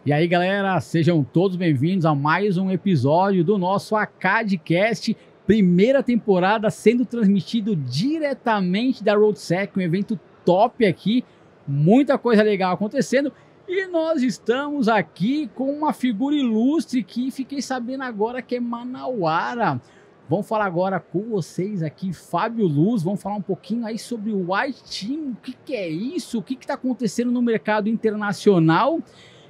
E aí, galera, sejam todos bem-vindos a mais um episódio do nosso ACADcast, primeira temporada sendo transmitido diretamente da RoadSec, um evento top aqui, muita coisa legal acontecendo. E nós estamos aqui com uma figura ilustre que fiquei sabendo agora que é manauara. Vamos falar agora com vocês aqui, Fábio Luz, vamos falar um pouquinho aí sobre o White Team, o que é isso, o que está acontecendo no mercado internacional.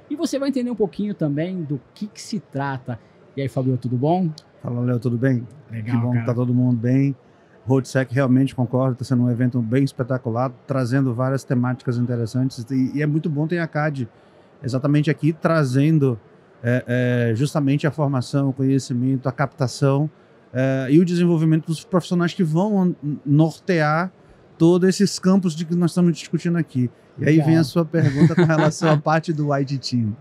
E você vai entender um pouquinho também do que se trata. E aí, Fábio, tudo bom? Fala, Léo, tudo bem? Legal, que bom cara. que tá todo mundo bem. RoadSec realmente concordo, está sendo um evento bem espetacular, trazendo várias temáticas interessantes e é muito bom ter a CAD exatamente aqui, trazendo justamente a formação, o conhecimento, a captação e o desenvolvimento dos profissionais que vão nortear todos esses campos de que nós estamos discutindo aqui. E aí vem a sua pergunta com relação à parte do White Team.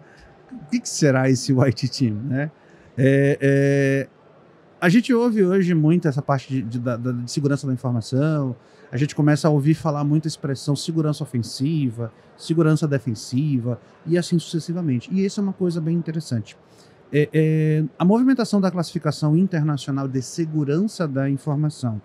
O que será esse White Team, né? A gente ouve hoje muito essa parte de segurança da informação, a gente começa a ouvir falar muito a expressão segurança ofensiva, segurança defensiva e assim sucessivamente. E isso é uma coisa bem interessante. A movimentação da classificação internacional de segurança da informação,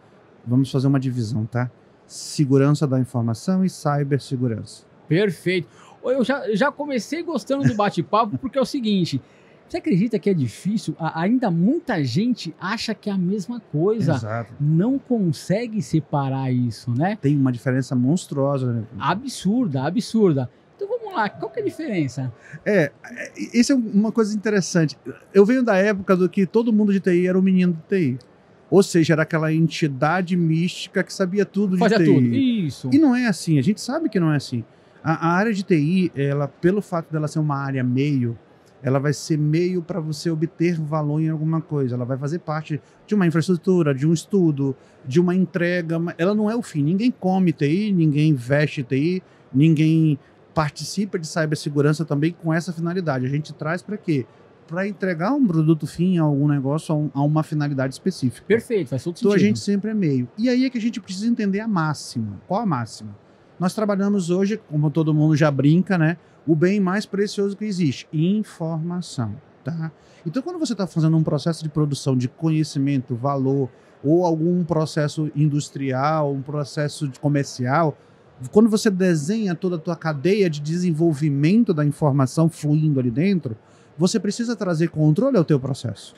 vamos fazer uma divisão, tá? Segurança da informação e cibersegurança. Perfeito. Eu já comecei gostando do bate-papo porque é o seguinte, você acredita que é difícil? Ainda muita gente acha que é a mesma coisa. Exato. Não consegue separar isso, né? Tem uma diferença monstruosa, né? Absurda, absurda. Então vamos lá, qual que é a diferença? Isso é uma coisa interessante. Eu venho da época do que todo mundo de TI era o menino de TI. Ou seja, era aquela entidade mística que sabia tudo de TI. Fazia tudo, isso. E não é assim, a gente sabe que não é assim. A área de TI, ela, pelo fato dela ser uma área meio, ela vai ser meio para você obter valor em alguma coisa. Ela vai fazer parte de uma infraestrutura, de um estudo, de uma entrega. Ela não é o fim. Ninguém come TI, ninguém veste TI, ninguém participa de cibersegurança também com essa finalidade. A gente traz para quê? Para entregar um produto fim a algum negócio, a uma finalidade específica. Perfeito, faz todo sentido. Então a gente sempre é meio. E aí é que a gente precisa entender a máxima. Qual a máxima? Nós trabalhamos hoje, como todo mundo já brinca, né? O bem mais precioso que existe, informação, tá? Então quando você está fazendo um processo de produção de conhecimento, valor, ou algum processo industrial, um processo comercial, quando você desenha toda a tua cadeia de desenvolvimento da informação fluindo ali dentro, você precisa trazer controle ao teu processo.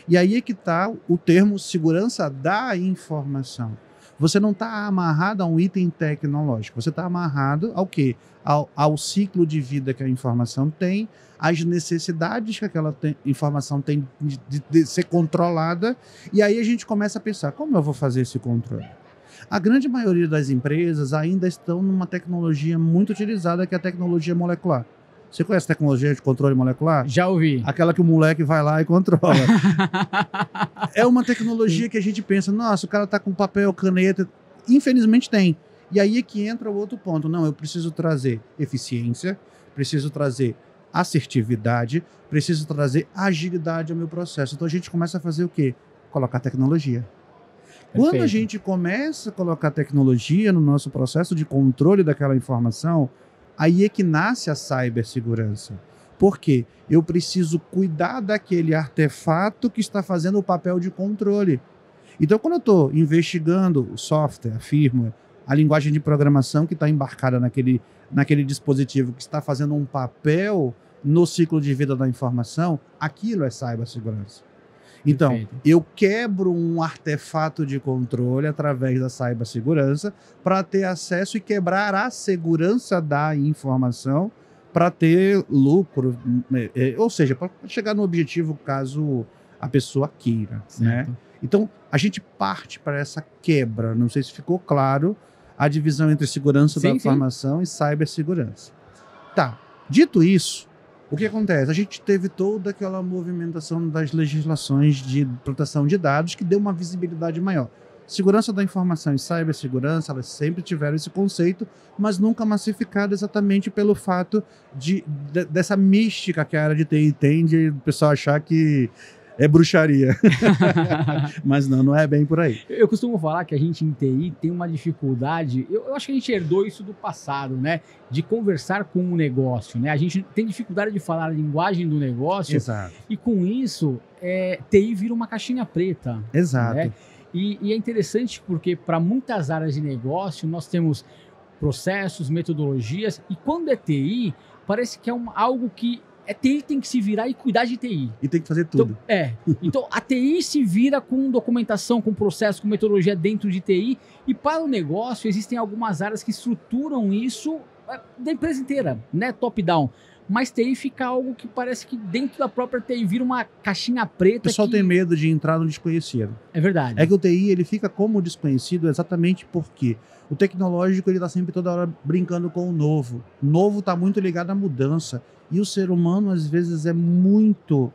E aí é que está o termo segurança da informação. Você não está amarrado a um item tecnológico, você está amarrado ao quê? Ao ciclo de vida que a informação tem, às necessidades que aquela informação tem de ser controlada, e aí a gente começa a pensar, como eu vou fazer esse controle? A grande maioria das empresas ainda estão numa tecnologia muito utilizada, que é a tecnologia molecular. Você conhece a tecnologia de controle molecular? Já ouvi. Aquela que o moleque vai lá e controla. É uma tecnologia que a gente pensa, nossa, o cara tá com papel, caneta. Infelizmente tem. E aí é que entra o outro ponto. Não, eu preciso trazer eficiência, preciso trazer assertividade, preciso trazer agilidade ao meu processo. Então a gente começa a fazer o quê? Colocar tecnologia. Perfeito. Quando a gente começa a colocar tecnologia no nosso processo de controle daquela informação, aí é que nasce a cibersegurança. Por quê? Eu preciso cuidar daquele artefato que está fazendo o papel de controle. Então, quando eu estou investigando o software, a firmware, a linguagem de programação que está embarcada naquele dispositivo que está fazendo um papel no ciclo de vida da informação, aquilo é cibersegurança. Então, Perfeito. eu quebro um artefato de controle através da cibersegurança para ter acesso e quebrar a segurança da informação para ter lucro, ou seja, para chegar no objetivo caso a pessoa queira, né? Então, a gente parte para essa quebra. Não sei se ficou claro a divisão entre segurança da informação e cibersegurança. Tá, dito isso, o que acontece? A gente teve toda aquela movimentação das legislações de proteção de dados que deu uma visibilidade maior. Segurança da informação e cibersegurança, elas sempre tiveram esse conceito, mas nunca massificado exatamente pelo fato dessa mística que a área de TI tem, de o pessoal achar que é bruxaria. Mas não é bem por aí. Eu costumo falar que a gente em TI tem uma dificuldade, eu acho que a gente herdou isso do passado, né? De conversar com o negócio, né? A gente tem dificuldade de falar a linguagem do negócio. Exato. E com isso, TI vira uma caixinha preta. Exato. Né? E é interessante porque para muitas áreas de negócio nós temos processos, metodologias, e quando é TI, parece que é algo que TI tem que se virar e cuidar de TI. E tem que fazer tudo. Então, a TI se vira com documentação, com processo, com metodologia dentro de TI, e para o negócio existem algumas áreas que estruturam isso da empresa inteira, né? Top-down. Mas TI fica algo que parece que dentro da própria TI vira uma caixinha preta. O pessoal tem medo de entrar no desconhecido. É verdade. É que o TI ele fica como desconhecido exatamente porque o tecnológico ele está sempre toda hora brincando com o novo. O novo está muito ligado à mudança. E o ser humano, às vezes, é muito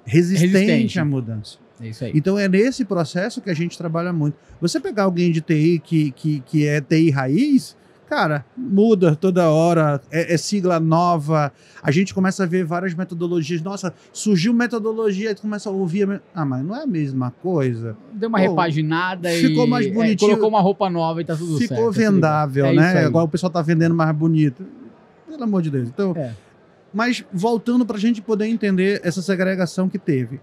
resistente à mudança. É isso aí. Então, é nesse processo que a gente trabalha muito. Você pegar alguém de TI que é TI raiz, cara, muda toda hora, é sigla nova, a gente começa a ver várias metodologias. Nossa, surgiu metodologia, aí tu começa a ouvir, mas não é a mesma coisa. Deu uma repaginada ficou mais bonitinho. Colocou uma roupa nova e tá tudo certo. Ficou vendável, né? Agora o pessoal tá vendendo mais bonito. Pelo amor de Deus. Então, mas voltando para a gente poder entender essa segregação que teve.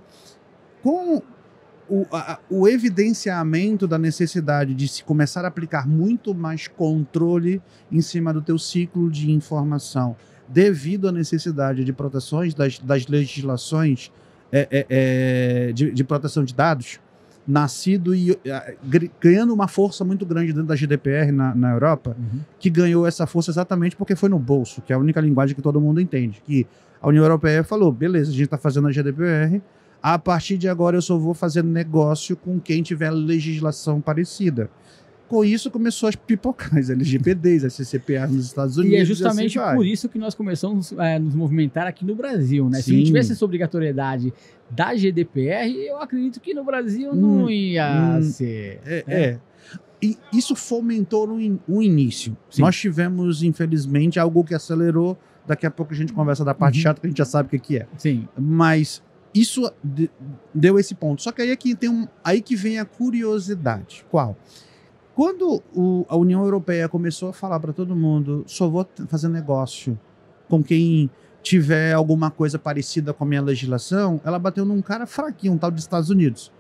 Com o evidenciamento da necessidade de se começar a aplicar muito mais controle em cima do teu ciclo de informação, devido à necessidade de proteções das legislações de proteção de dados, nascido e ganhando uma força muito grande dentro da GDPR na Europa, que ganhou essa força exatamente porque foi no bolso, que é a única linguagem que todo mundo entende, que a União Europeia falou, beleza, a gente está fazendo a GDPR, a partir de agora eu só vou fazer negócio com quem tiver legislação parecida. Com isso começou as pipocar, as LGPDs, as CCPAs nos Estados Unidos. E é justamente por isso que nós começamos a nos movimentar aqui no Brasil, né? Se não tivesse essa obrigatoriedade da GDPR, eu acredito que no Brasil não ia ser. E isso fomentou o início. Sim. Nós tivemos, infelizmente, algo que acelerou. Daqui a pouco a gente conversa da parte chata, que a gente já sabe o que é. Sim. Mas isso deu esse ponto. Só que aí, aí que vem a curiosidade. Qual? Quando a União Europeia começou a falar para todo mundo, só vou fazer negócio com quem tiver alguma coisa parecida com a minha legislação, ela bateu num cara fraquinho, um tal dos Estados Unidos.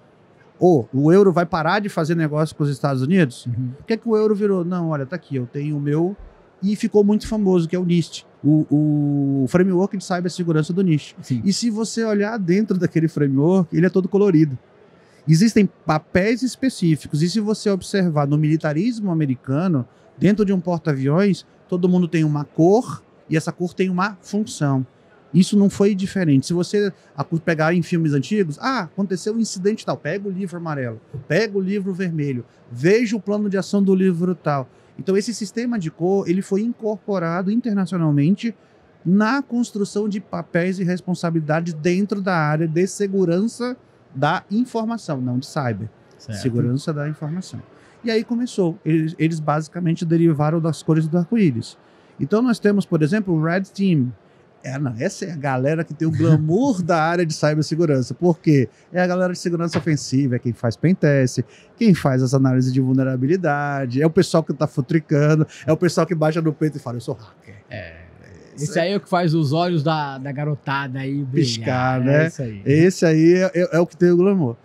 O euro vai parar de fazer negócio com os Estados Unidos? O que é que o euro virou? Não, olha, tá aqui, eu tenho o meu... E ficou muito famoso, que é o NIST, o framework de cibersegurança do NIST. Sim. E se você olhar dentro daquele framework, ele é todo colorido. Existem papéis específicos, e se você observar no militarismo americano, dentro de um porta-aviões, todo mundo tem uma cor, e essa cor tem uma função. Isso não foi diferente. Se você pegar em filmes antigos, aconteceu um incidente tal, pega o livro amarelo, pega o livro vermelho, veja o plano de ação do livro tal. Então esse sistema de cor, ele foi incorporado internacionalmente na construção de papéis e responsabilidades dentro da área de segurança da informação, não de cyber. Certo. Segurança da informação. E aí começou. Eles basicamente derivaram das cores do arco-íris. Então nós temos, por exemplo, o Red Team. Essa é a galera que tem o glamour da área de cibersegurança. Por quê? É a galera de segurança ofensiva, é quem faz pentest, quem faz as análises de vulnerabilidade, é o pessoal que tá futricando, é o pessoal que baixa no peito e fala, eu sou hacker. Esse aí é o que faz os olhos da garotada aí piscar, brilhar, né? Esse aí é o que tem o glamour.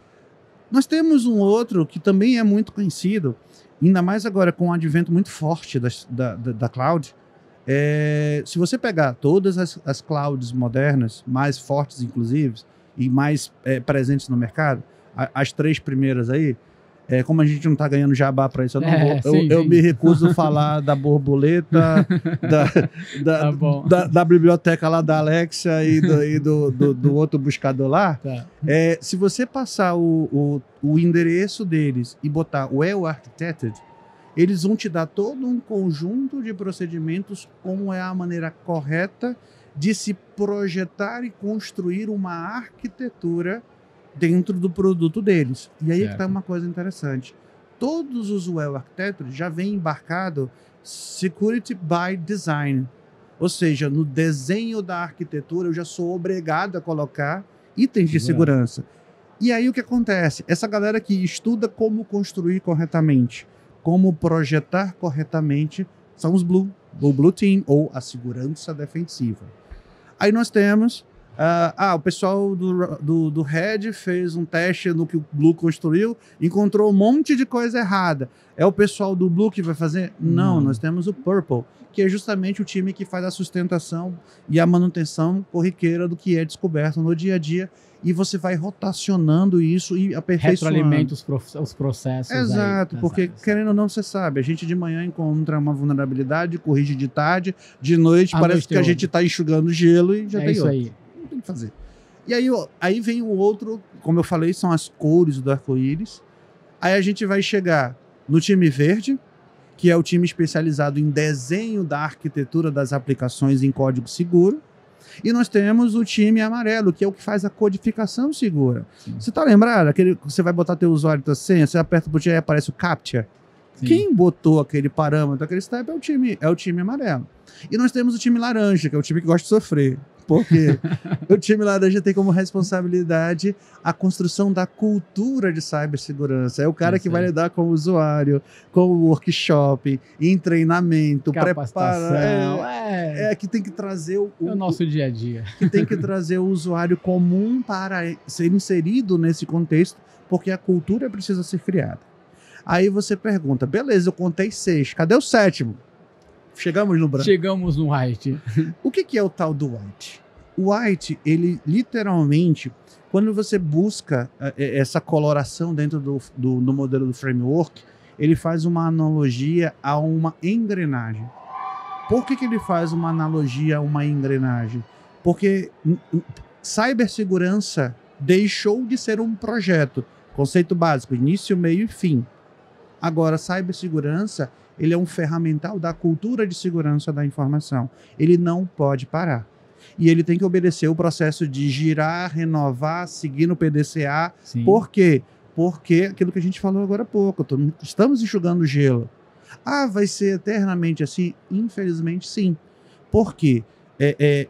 Nós temos um outro que também é muito conhecido, ainda mais agora com um advento muito forte da cloud. Se você pegar todas as clouds modernas, mais fortes inclusive, e mais presentes no mercado, as três primeiras aí, como a gente não está ganhando jabá para isso, eu me recuso a falar da borboleta, da biblioteca lá da Alexia e do outro buscador lá. Tá. Se você passar o endereço deles e botar well architected, eles vão te dar todo um conjunto de procedimentos, como é a maneira correta de se projetar e construir uma arquitetura dentro do produto deles. E aí que está uma coisa interessante. Todos os well architectures já vêm embarcado security by design. Ou seja, no desenho da arquitetura eu já sou obrigado a colocar itens de segurança. E aí o que acontece? Essa galera que estuda como construir corretamente, como projetar corretamente, são os Blue, o Blue Team, ou a segurança defensiva. Aí nós temos, o pessoal do Red fez um teste no que o Blue construiu, encontrou um monte de coisa errada. É o pessoal do Blue que vai fazer? Não, nós temos o Purple, que é justamente o time que faz a sustentação e a manutenção corriqueira do que é descoberto no dia a dia, e você vai rotacionando isso e aperfeiçoando. Retroalimenta os processos. Exato, porque querendo ou não, você sabe, a gente de manhã encontra uma vulnerabilidade, corrige de tarde, de noite parece que a gente está enxugando gelo e já tem isso outro. Aí. Não tem o que fazer. E aí vem o outro, como eu falei, são as cores do arco-íris. Aí a gente vai chegar no time verde, que é o time especializado em desenho da arquitetura das aplicações em código seguro. E nós temos o time amarelo, que é o que faz a codificação segura. Sim. Você tá lembrado? Você vai botar teu usuário e tua senha, você aperta o botão e aparece o CAPTCHA. Sim. Quem botou aquele parâmetro, aquele step é o time amarelo. E nós temos o time laranja, que é o time que gosta de sofrer. Porque o time laranja tem como responsabilidade a construção da cultura de cibersegurança. É o cara que vai lidar com o usuário, com o workshop, em treinamento, capacitação, que tem que trazer o nosso dia a dia. Que tem que trazer o usuário comum para ser inserido nesse contexto, porque a cultura precisa ser criada. Aí você pergunta, beleza, eu contei 6, cadê o 7º? Chegamos no branco. Chegamos no white. O que é o tal do white? O white, ele literalmente, quando você busca essa coloração dentro do modelo do framework, ele faz uma analogia a uma engrenagem. Por que ele faz uma analogia a uma engrenagem? Porque cibersegurança deixou de ser um projeto. Conceito básico, início, meio e fim. Agora, cibersegurança, ele é um ferramental da cultura de segurança da informação. Ele não pode parar. E ele tem que obedecer o processo de girar, renovar, seguir no PDCA. Sim. Por quê? Porque aquilo que a gente falou agora há pouco, estamos enxugando gelo. Vai ser eternamente assim? Infelizmente, sim. Por quê?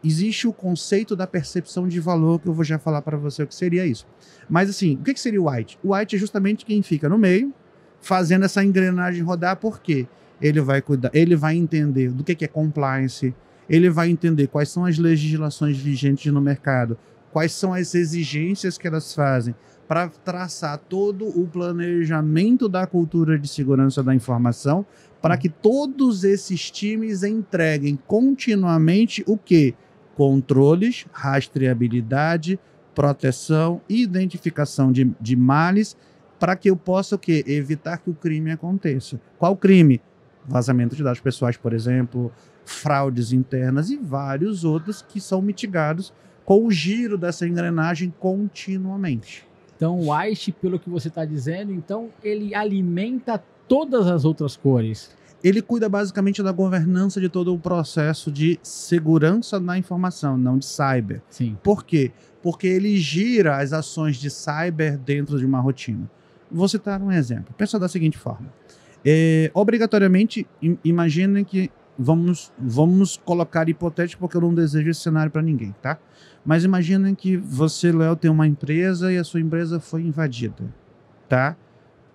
Existe o conceito da percepção de valor, que eu vou já falar para você o que seria isso. Mas assim, o que seria o white? O white é justamente quem fica no meio, fazendo essa engrenagem rodar, porque ele vai cuidar, ele vai entender do que é compliance, ele vai entender quais são as legislações vigentes no mercado, quais são as exigências que elas fazem, para traçar todo o planejamento da cultura de segurança da informação, para que todos esses times entreguem continuamente o quê? Controles, rastreabilidade, proteção, identificação de males, para que eu possa o quê? Evitar que o crime aconteça. Qual crime? Vazamento de dados pessoais, por exemplo, fraudes internas e vários outros que são mitigados com o giro dessa engrenagem continuamente. Então, o white, pelo que você está dizendo, então ele alimenta todas as outras cores. Ele cuida basicamente da governança de todo o processo de segurança da informação, não de cyber. Sim. Por quê? Porque ele gira as ações de cyber dentro de uma rotina. Vou citar um exemplo. Pensa da seguinte forma. Obrigatoriamente, imaginem que vamos colocar hipotético, porque eu não desejo esse cenário para ninguém, tá? Mas imaginem que você, Léo, tem uma empresa e a sua empresa foi invadida, tá?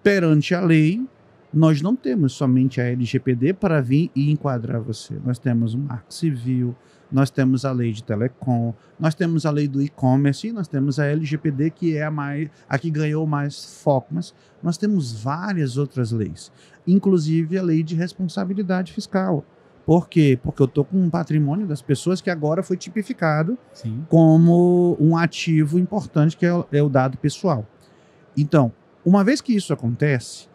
Perante a lei, nós não temos somente a LGPD para vir e enquadrar você. Nós temos o Marco Civil, nós temos a lei de telecom, nós temos a lei do e-commerce e nós temos a LGPD, que é a que ganhou mais foco. Mas nós temos várias outras leis, inclusive a lei de responsabilidade fiscal. Por quê? Porque eu estou com um patrimônio das pessoas que agora foi tipificado Sim. como um ativo importante, que é o dado pessoal. Então, uma vez que isso acontece,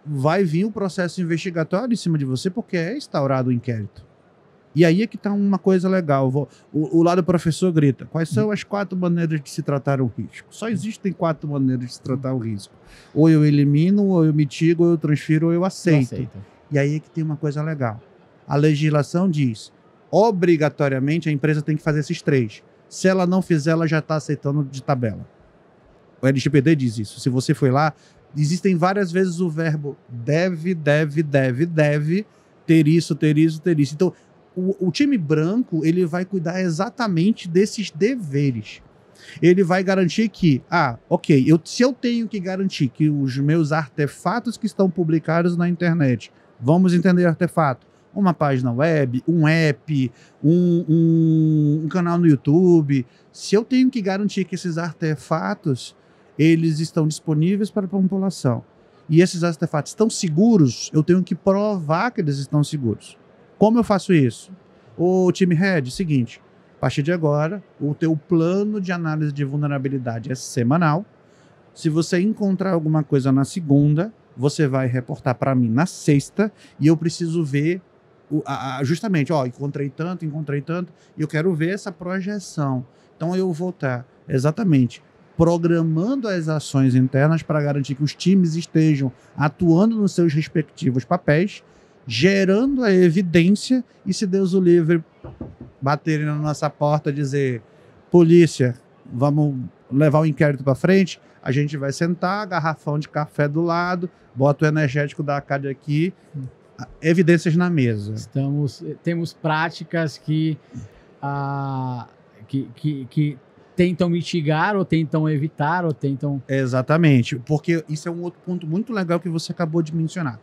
vai vir o processo investigatório em cima de você, porque é instaurado o inquérito. E aí é que está uma coisa legal. O lado do professor grita, quais são as 4 maneiras de se tratar o risco? Só existem 4 maneiras de se tratar o risco. Ou eu elimino, ou eu mitigo, ou eu transfiro, ou eu aceito. E aí é que tem uma coisa legal. A legislação diz, obrigatoriamente a empresa tem que fazer esses 3. Se ela não fizer, ela já está aceitando de tabela. O LGPD diz isso. Se você foi lá, existem várias vezes o verbo deve ter isso, ter isso, ter isso. Então, o time branco, ele vai cuidar exatamente desses deveres. Ele vai garantir que, se eu tenho que garantir que os meus artefatos que estão publicados na internet, vamos entender artefato, uma página web, um app, um canal no YouTube, se eu tenho que garantir que esses artefatos, eles estão disponíveis para a população, e esses artefatos estão seguros, eu tenho que provar que eles estão seguros. Como eu faço isso? O time Head, seguinte, a partir de agora, o teu plano de análise de vulnerabilidade é semanal. Se você encontrar alguma coisa na segunda, você vai reportar para mim na sexta, e eu preciso ver justamente, encontrei tanto, e eu quero ver essa projeção. Então eu vou estar exatamente programando as ações internas para garantir que os times estejam atuando nos seus respectivos papéis, gerando a evidência, e se Deus o livre, baterem na nossa porta e dizer, polícia, vamos levar o inquérito para frente, a gente vai sentar, garrafão de café do lado, bota o energético da Acad aqui, evidências na mesa. Temos práticas que tentam mitigar, ou tentam evitar, ou tentam... Exatamente, porque isso é um outro ponto muito legal que você acabou de mencionar.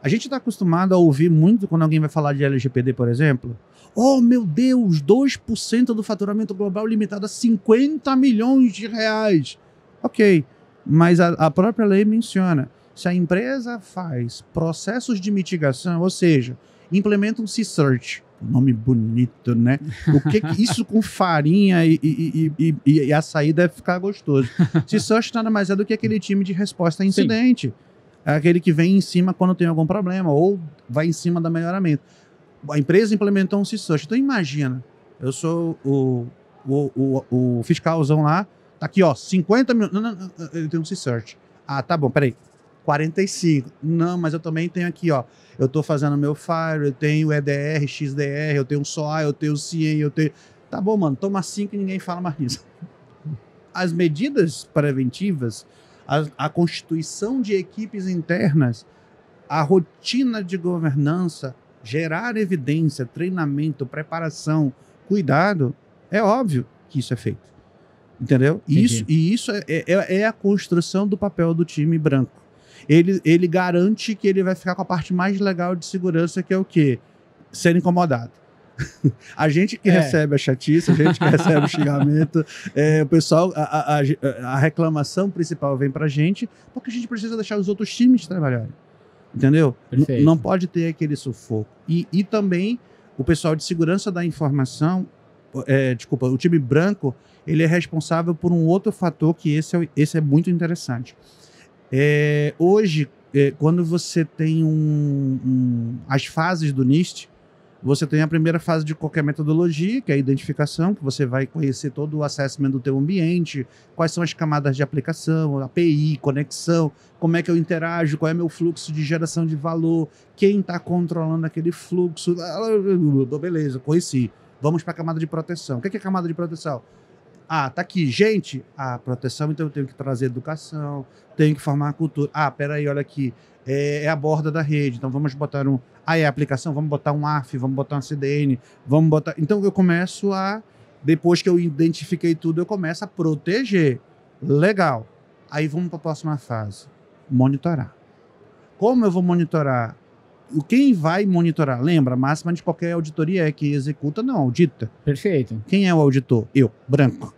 A gente está acostumado a ouvir muito quando alguém vai falar de LGPD, por exemplo. Oh, meu Deus, 2% do faturamento global limitado a 50 milhões de reais. Ok, mas a própria lei menciona, se a empresa faz processos de mitigação, ou seja, implementa um C-Search, nome bonito, né? Isso com farinha e açaí deve ficar gostoso. C-Search nada mais é do que aquele time de resposta a incidente. Sim. É aquele que vem em cima quando tem algum problema, ou vai em cima do melhoramento. A empresa implementou um C-Search. Então imagina, eu sou o fiscalzão lá, tá aqui, 50 mil... Não, ele tem um C-Search. Tá bom, peraí. 45. Não, mas eu também tenho aqui, eu tô fazendo meu Fire, eu tenho EDR, XDR, eu tenho SOA, eu tenho CIEM, eu tenho... Tá bom, mano, toma 5 e ninguém fala mais nisso. As medidas preventivas, a constituição de equipes internas, a rotina de governança, gerar evidência, treinamento, preparação, cuidado, é óbvio que isso é feito. Entendeu? Isso é a construção do papel do time branco. Ele garante que ele vai ficar com a parte mais legal de segurança, que é o quê? Ser incomodado. A gente que recebe a chatice, a gente que recebe o xingamento, o pessoal, a reclamação principal vem pra gente, porque a gente precisa deixar os outros times trabalharem. Entendeu? Não pode ter aquele sufoco. E também o pessoal de segurança da informação, o time branco, ele é responsável por um outro fator, que esse é muito interessante. Hoje, quando você tem as fases do NIST, você tem a primeira fase de qualquer metodologia, que é a identificação, que você vai conhecer todo o assessment do teu ambiente, quais são as camadas de aplicação, API, conexão, como é que eu interajo, qual é meu fluxo de geração de valor, quem está controlando aquele fluxo. Beleza, conheci. Vamos para a camada de proteção. O que é a camada de proteção? Tá aqui, gente, proteção, então eu tenho que trazer educação, tenho que formar a cultura. Peraí, olha aqui, é a borda da rede, então vamos botar é a aplicação, vamos botar um AF, vamos botar uma CDN, vamos botar... Então eu começo depois que eu identifiquei tudo, eu começo a proteger. Legal. Aí vamos para a próxima fase, monitorar. Como eu vou monitorar? Quem vai monitorar? Lembra, a máxima de qualquer auditoria é que executa, não audita. Perfeito. Quem é o auditor? Eu, branco.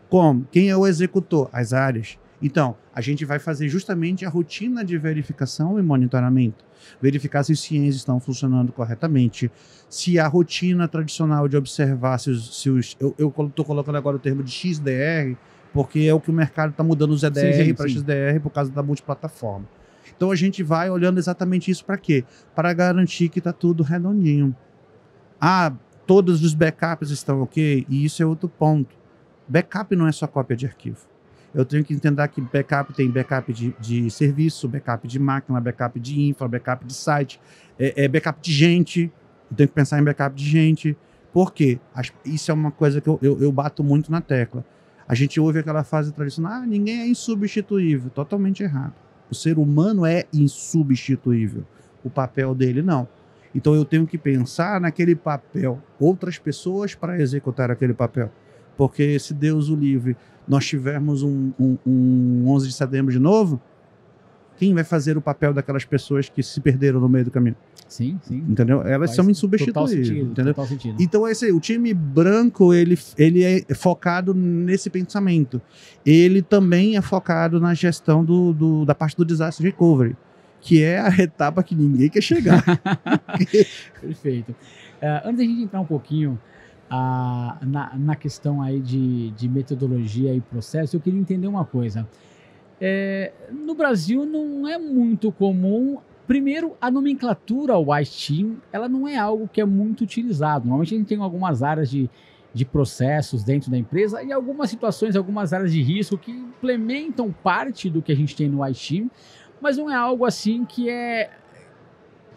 Como? Quem é o executor? As áreas. Então, a gente vai fazer justamente a rotina de verificação e monitoramento. Verificar se os CIEMs estão funcionando corretamente. Se a rotina tradicional de observar se os eu estou colocando agora o termo de XDR, porque é o que o mercado está mudando os EDR para XDR por causa da multiplataforma. Então a gente vai olhando exatamente isso para quê? Para garantir que está tudo redondinho. Todos os backups estão ok? E isso é outro ponto. Backup não é só cópia de arquivo. Eu tenho que entender que backup tem backup de serviço, backup de máquina, backup de infra, backup de site, backup de gente. Eu tenho que pensar em backup de gente. Por quê? Isso é uma coisa que eu bato muito na tecla. A gente ouve aquela frase tradicional, ninguém é insubstituível. Totalmente errado. O ser humano é insubstituível. O papel dele não. Então eu tenho que pensar naquele papel, outras pessoas para executar aquele papel. Porque se Deus o livre, nós tivermos um 11 de setembro de novo, quem vai fazer o papel daquelas pessoas que se perderam no meio do caminho? Sim, sim. Entendeu? Elas são insubstituíveis. Entendeu? Total sentido. Então, o time branco, ele é focado nesse pensamento. Ele também é focado na gestão da parte do disaster recovery, que é a etapa que ninguém quer chegar. Perfeito. Antes da gente entrar um pouquinho na questão aí de metodologia e processo, eu queria entender uma coisa. No Brasil não é muito comum. Primeiro, a nomenclatura White Team, ela não é algo que é muito utilizado. Normalmente a gente tem algumas áreas de processos dentro da empresa e algumas situações, algumas áreas de risco que implementam parte do que a gente tem no White Team, mas não é algo assim que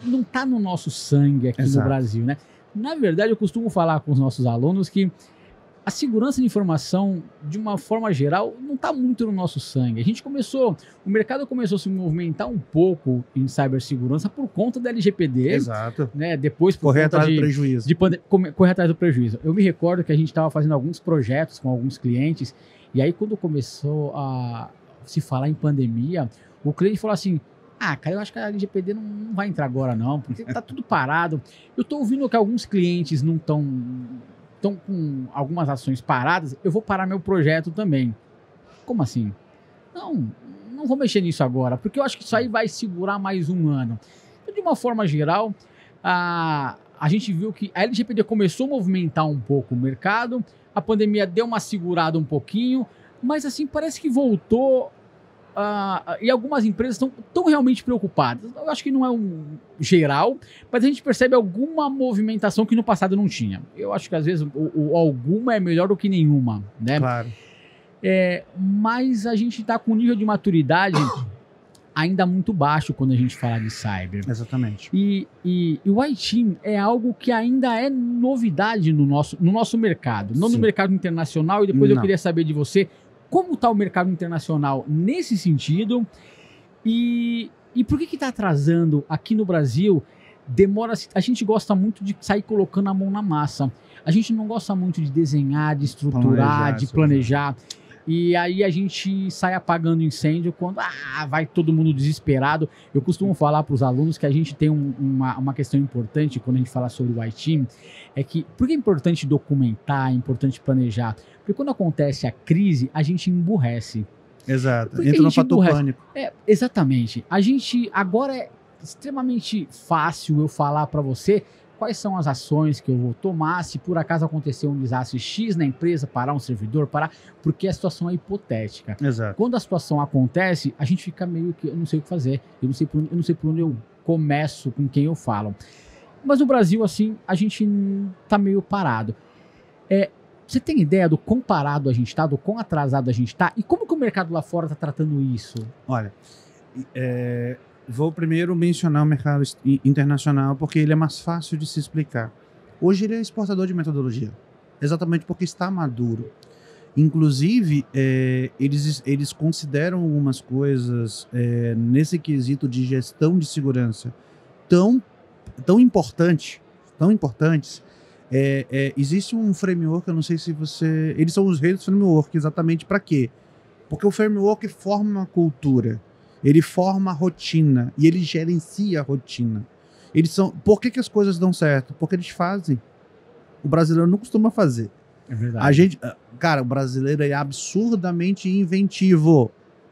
não está no nosso sangue aqui no Brasil, né? Na verdade, eu costumo falar com os nossos alunos que a segurança de informação, de uma forma geral, não está muito no nosso sangue. O mercado começou a se movimentar um pouco em cibersegurança por conta da LGPD. Exato. Né? Depois, por correr conta atrás do prejuízo. Correr atrás do prejuízo. Eu me recordo que a gente estava fazendo alguns projetos com alguns clientes, e aí quando começou a se falar em pandemia, o cliente falou assim: cara, eu acho que a LGPD não vai entrar agora não, porque está tudo parado. Eu estou ouvindo que alguns clientes não estão com algumas ações paradas, eu vou parar meu projeto também. Como assim? Não vou mexer nisso agora, porque eu acho que isso aí vai segurar mais um ano. Então, de uma forma geral, a gente viu que a LGPD começou a movimentar um pouco o mercado, a pandemia deu uma segurada um pouquinho, mas assim, parece que voltou. E algumas empresas estão realmente preocupadas. Eu acho que não é um geral, mas a gente percebe alguma movimentação que no passado não tinha. Eu acho que às vezes o alguma é melhor do que nenhuma, né? Claro. Mas a gente está com um nível de maturidade ainda muito baixo quando a gente fala de cyber. Exatamente. E o White Team é algo que ainda é novidade no nosso mercado, não no mercado internacional. E depois eu queria saber de você como está o mercado internacional nesse sentido e por que está atrasando aqui no Brasil? A gente gosta muito de sair colocando a mão na massa. A gente não gosta muito de desenhar, de estruturar, de planejar. E aí a gente sai apagando incêndio quando vai todo mundo desesperado. Eu costumo falar para os alunos que a gente tem uma questão importante quando a gente fala sobre o White Team, é que por que é importante documentar, é importante planejar? Porque quando acontece a crise, a gente emburrece. Exato, entra no fator pânico. Exatamente. Agora é extremamente fácil eu falar para você quais são as ações que eu vou tomar se por acaso acontecer um desastre X na empresa, parar um servidor, porque a situação é hipotética. Exato. Quando a situação acontece, a gente fica meio que, eu não sei o que fazer, eu não sei por onde eu começo, com quem eu falo. Mas no Brasil, assim, a gente tá meio parado. Você tem ideia do quão parado a gente tá, do quão atrasado a gente tá? E como que o mercado lá fora tá tratando isso? Olha, vou primeiro mencionar o mercado internacional porque ele é mais fácil de se explicar. Hoje ele é exportador de metodologia, exatamente porque está maduro. Inclusive, eles consideram algumas coisas nesse quesito de gestão de segurança tão importantes. Existe um framework, eu não sei se você... Eles são os reis do framework, exatamente para quê? Porque o framework forma uma cultura. Ele forma a rotina e ele gerencia a rotina. Por que as coisas dão certo? Porque eles fazem. O brasileiro não costuma fazer. É verdade. O brasileiro é absurdamente inventivo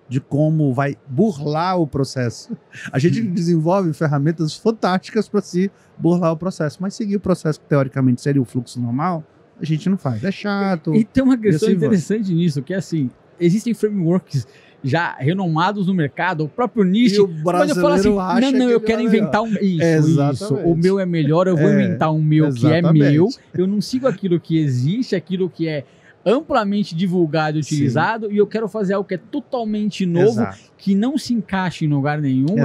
de como vai burlar o processo. A gente desenvolve ferramentas fantásticas para se burlar o processo, mas seguir o processo que teoricamente seria o fluxo normal, a gente não faz. É chato. E tem uma questão interessante nisso, que é assim, existem frameworks já renomados no mercado, o próprio niche, mas eu falo assim, não, eu quero inventar isso, o meu é melhor, eu vou inventar um meu que é meu, eu não sigo aquilo que existe, aquilo que é amplamente divulgado e utilizado, e eu quero fazer algo que é totalmente novo, que não se encaixa em lugar nenhum,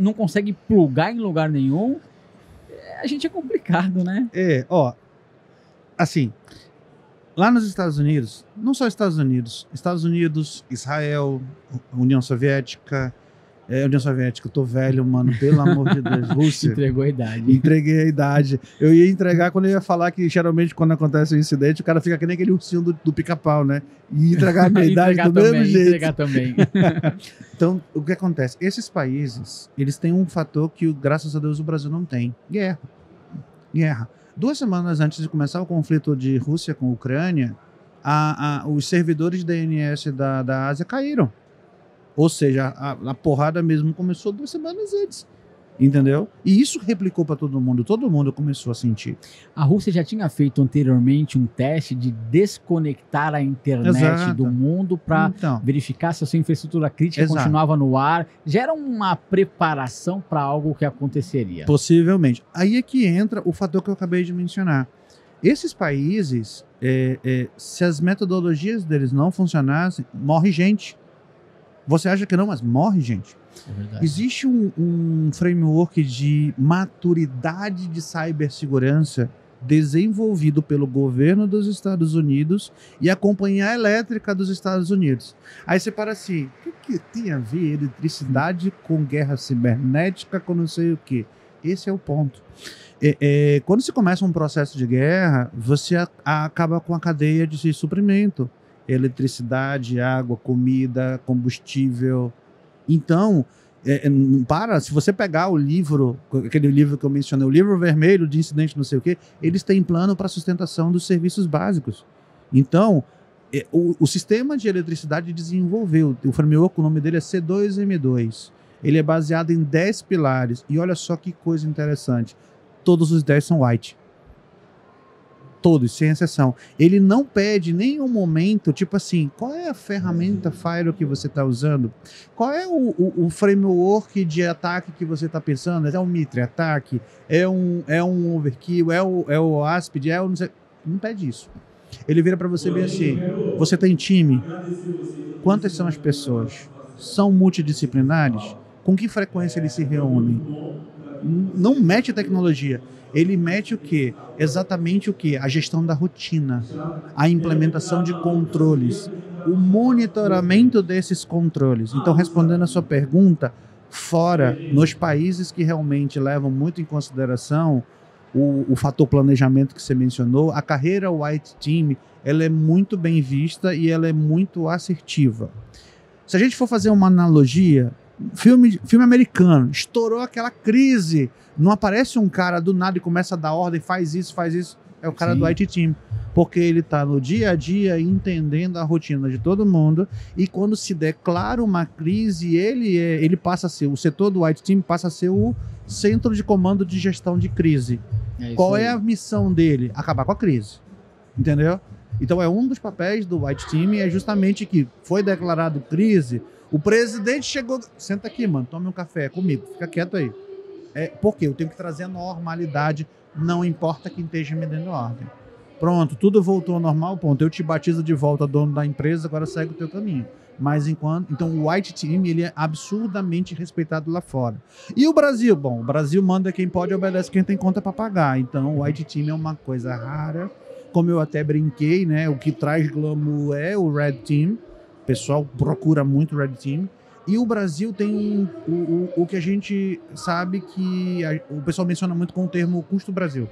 não consegue plugar em lugar nenhum. A gente é complicado, né? Assim, lá nos Estados Unidos, não só Estados Unidos, Israel, União Soviética, União Soviética, eu tô velho, mano, pelo amor de Deus. Rússia. Entregou a idade. Entreguei a idade. Eu ia entregar quando eu ia falar que, geralmente, quando acontece um incidente, o cara fica que nem aquele ursinho do pica-pau, né? E entregar a minha idade do mesmo jeito. Entregar também. Então, o que acontece? Esses países, eles têm um fator que, graças a Deus, o Brasil não tem. Guerra. Guerra. 2 semanas antes de começar o conflito de Rússia com a Ucrânia, os servidores de DNS da Ásia caíram. Ou seja, a porrada mesmo começou 2 semanas antes. Entendeu? E isso replicou para todo mundo começou a sentir. A Rússia já tinha feito anteriormente um teste de desconectar a internet do mundo para verificar se a sua infraestrutura crítica continuava no ar. Já era uma preparação para algo que aconteceria? Possivelmente. Aí é que entra o fator que eu acabei de mencionar. Esses países, se as metodologias deles não funcionassem, morre gente. Você acha que não, mas morre gente. É Existe um framework de maturidade de cibersegurança desenvolvido pelo governo dos Estados Unidos e a companhia elétrica dos Estados Unidos. Aí você para assim, o que tem a ver eletricidade com guerra cibernética, com não sei o quê? Esse é o ponto. Quando se começa um processo de guerra, você acaba com a cadeia de suprimento. Eletricidade, água, comida, combustível. Então, se você pegar o livro, aquele livro que eu mencionei, o livro vermelho de incidente não sei o quê, eles têm plano para sustentação dos serviços básicos. Então, o sistema de eletricidade desenvolveu, o framework, o nome dele é C2M2. Ele é baseado em 10 pilares. E olha só que coisa interessante. Todos os 10 são white. Todos, sem exceção. Ele não pede em nenhum momento, tipo assim, qual é a ferramenta Firewall que você está usando? Qual é o framework de ataque que você está pensando? É um Mitre ataque? É um Overkill? É o ASP? Não pede isso. Ele vira para você bem assim, você tem time? Quantas são as pessoas? São multidisciplinares? Com que frequência eles se reúnem? Não mete tecnologia. Ele mete o quê? Exatamente o quê? A gestão da rotina, a implementação de controles, o monitoramento desses controles. Então, respondendo a sua pergunta, fora, nos países que realmente levam muito em consideração o fator planejamento que você mencionou, a carreira White Team, ela é muito bem vista e ela é muito assertiva. Se a gente for fazer uma analogia, filme americano, estourou aquela crise, não aparece um cara do nada e começa a dar ordem, faz isso, é o cara do IT Team, porque ele está no dia a dia entendendo a rotina de todo mundo e quando se declara uma crise, ele passa a ser, o setor do IT Team passa a ser o centro de comando de gestão de crise. Qual é a missão dele? Acabar com a crise, entendeu? Então um dos papéis do White Team é justamente que foi declarado crise, o presidente chegou, senta aqui, mano, tome um café comigo, fica quieto aí. Por quê? Eu tenho que trazer a normalidade, não importa quem esteja me dando ordem. Pronto, tudo voltou ao normal, ponto. Eu te batizo de volta, dono da empresa, agora segue o teu caminho. Mas então o White Team, ele é absurdamente respeitado lá fora. E o Brasil? Bom, o Brasil manda quem pode e obedece quem tem conta para pagar. Então o White Team é uma coisa rara. Como eu até brinquei, né? O que traz glamour é o Red Team. O pessoal procura muito o Red Team. E o Brasil tem o que a gente sabe que o pessoal menciona muito com o termo custo Brasil.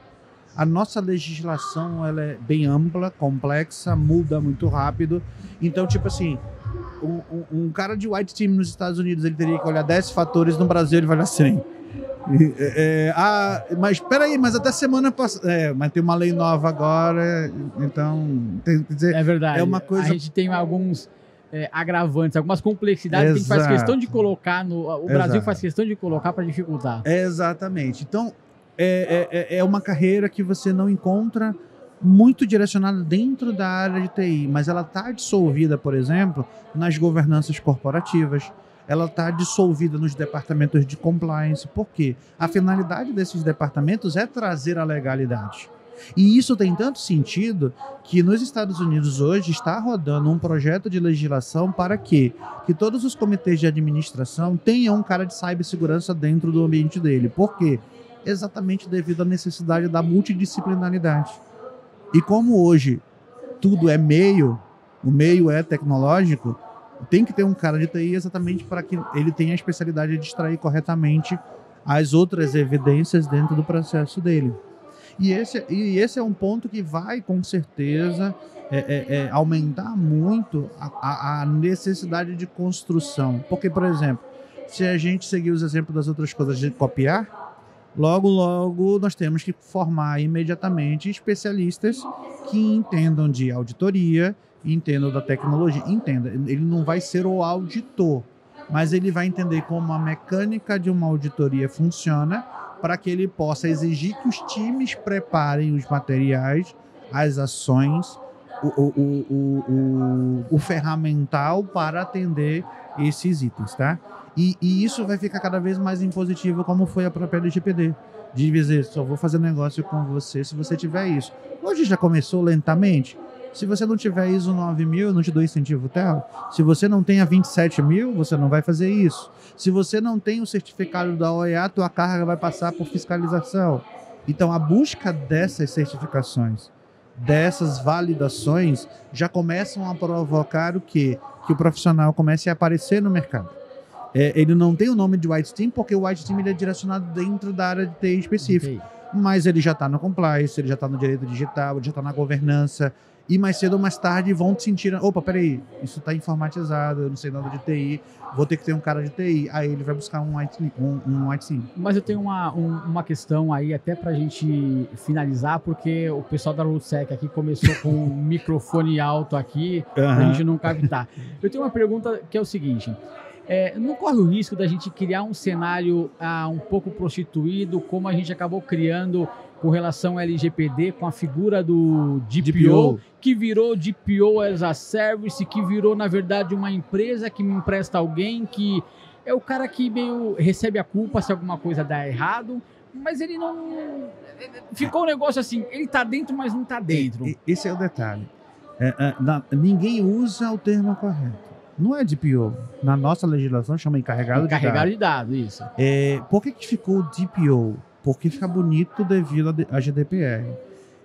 A nossa legislação ela é bem ampla, complexa, muda muito rápido. Então, tipo assim, um cara de White Team nos Estados Unidos, ele teria que olhar 10 fatores, no Brasil ele vai olhar 100. Mas peraí, mas até semana passada. Mas tem uma lei nova agora, então. Quer dizer, é verdade. É uma coisa. A gente tem alguns agravantes, algumas complexidades que a gente faz questão de colocar o Brasil faz questão de colocar para dificultar. Exatamente. Então, é uma carreira que você não encontra muito direcionada dentro da área de TI, mas ela está dissolvida, por exemplo, nas governanças corporativas. Ela está dissolvida nos departamentos de compliance. Por quê? A finalidade desses departamentos é trazer a legalidade. E isso tem tanto sentido que nos Estados Unidos hoje está rodando um projeto de legislação para que todos os comitês de administração tenham um cara de cibersegurança dentro do ambiente dele. Por quê? Exatamente devido à necessidade da multidisciplinaridade. E como hoje tudo é meio, o meio é tecnológico, Tem que ter um cara de TI exatamente para que ele tenha a especialidade de extrair corretamente as outras evidências dentro do processo dele. E esse é um ponto que vai, com certeza, aumentar muito a necessidade de construção. Porque, por exemplo, se a gente seguir os exemplos das outras coisas de copiar, logo nós temos que formar imediatamente especialistas que entendam de auditoria, entendam da tecnologia, ele não vai ser o auditor, mas ele vai entender como a mecânica de uma auditoria funciona para que ele possa exigir que os times preparem os materiais, as ações, o ferramental para atender esses itens, tá? E isso vai ficar cada vez mais impositivo, como foi a própria LGPD. De dizer, só vou fazer negócio com você se você tiver isso. Hoje já começou lentamente. Se você não tiver ISO 9000, eu não te dou incentivo TEL. Se você não tem a 27000, você não vai fazer isso. Se você não tem o certificado da OEA, tua carga vai passar por fiscalização. Então, a busca dessas certificações, dessas validações, já começam a provocar o quê? Que o profissional comece a aparecer no mercado. Ele não tem o nome de White Team, porque o White Team ele é direcionado dentro da área de TI específica. Mas ele já está no compliance, ele já está no direito digital, ele já está na governança. E mais cedo ou mais tarde vão te sentir, opa, peraí, isso está informatizado, eu não sei nada de TI, vou ter que ter um cara de TI. Aí ele vai buscar um White Team. Mas eu tenho uma questão aí, até para a gente finalizar, porque o pessoal da RoadSec aqui começou com um microfone alto aqui, pra gente não captar. Eu tenho uma pergunta que é o seguinte... não corre o risco da gente criar um cenário um pouco prostituído, como a gente acabou criando com relação ao LGPD, com a figura do DPO, que virou DPO as a Service, que virou, na verdade, uma empresa que me empresta alguém, que é o cara que meio recebe a culpa se alguma coisa dá errado, mas ele não... Ficou um negócio assim, ele tá dentro, mas não tá dentro. Esse é o detalhe. Ninguém usa o termo correto. Não é DPO. Na nossa legislação chama encarregado de dados. Encarregado de dados, isso. Por que ficou DPO? Porque fica bonito devido à GDPR.